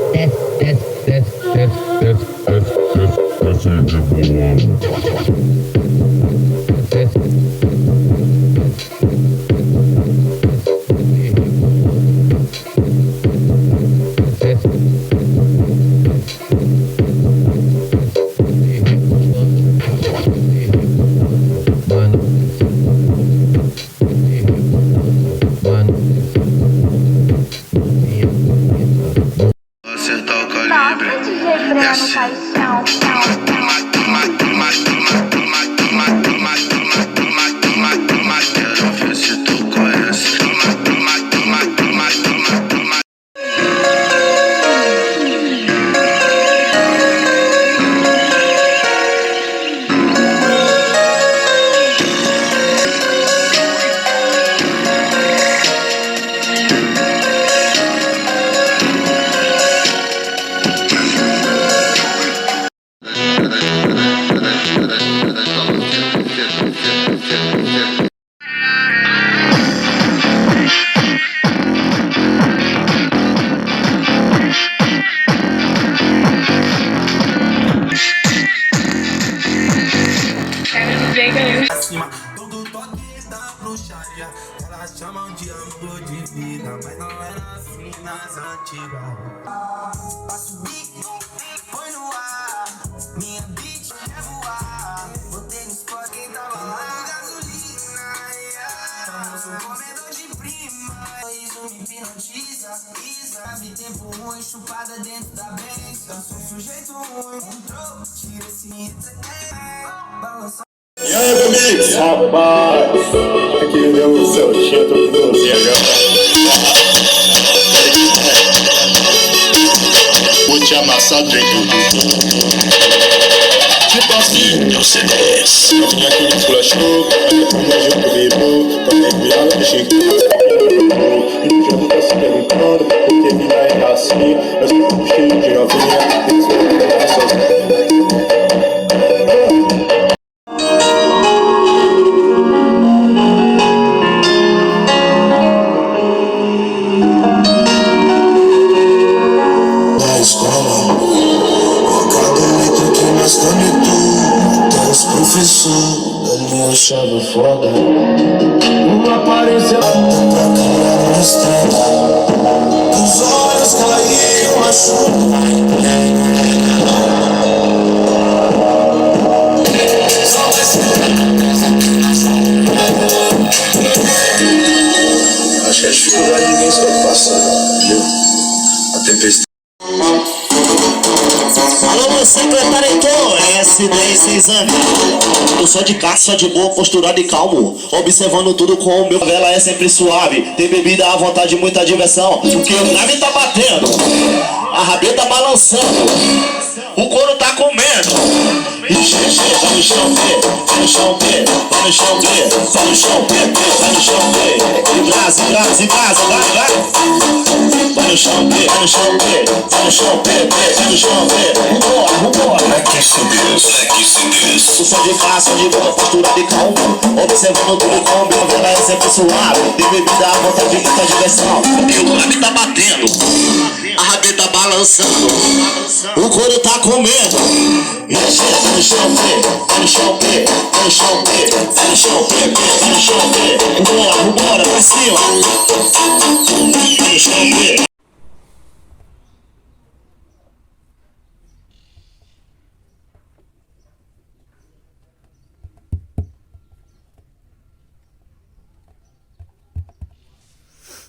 Desce de bolão. Acertar o calibre. É assim. Quero ver se tu conhece. Acima, todo toque da bruxaria. Elas chamam de amor de vida, mas não era assim nas antigas. Passo bico, põe no ar. Minha beat quer voar. Botei no spot quem tava lá. Gasolina, famoso comedor de prima. Isso me hipnotiza, isa. Vi tempo ruim, chupada dentro da benção. Sou sujeito ruim, entrou, tira esse balança. E aí, meu amigo? Rapaz, aqui meu céu, tinha tô com você agora. Vou te amassar dentro do tipo assim, eu sei desse. Eu vim aqui no flash show, eu comigo, pra mergulhar no chico. E no jogo tá se perguntando, porque vida é assim. Eu sou cheio de novinha, eles vão ficar sozinhos. Professor, dali eu achava foda. Uma aparência pra criar uma estrela. Os olhos caíam a chuva. Acho que a dificuldade ninguém sabe passar, viu? A tempestade. Alô, você que é talentou, é S10 6 anos. Eu sou de casa, só de boa, posturado e calmo. Observando tudo com o meu vela é sempre suave. Tem bebida à vontade, muita diversão. Porque o grave tá batendo, a rabeta balançando, o couro tá comendo. Vai no chão, vai no chão, vai no chão, vai no chão, vai no chão, e brasa, vai. Vai no chão, vai no chão, vai no chão, vai no chão, vambora. Moleque sinistro. O som de fácil, de boa postura de calmo. Observando tudo com o meu vela é sempre suave. Tem bebida à vontade, muita diversão. E o grave tá batendo, a rabeta balançando, o couro tá comendo. E a gente vai no chão, vai no chão, vai no chão, vai no chão, vai no chão, vambora, pra cima. Vai no chão,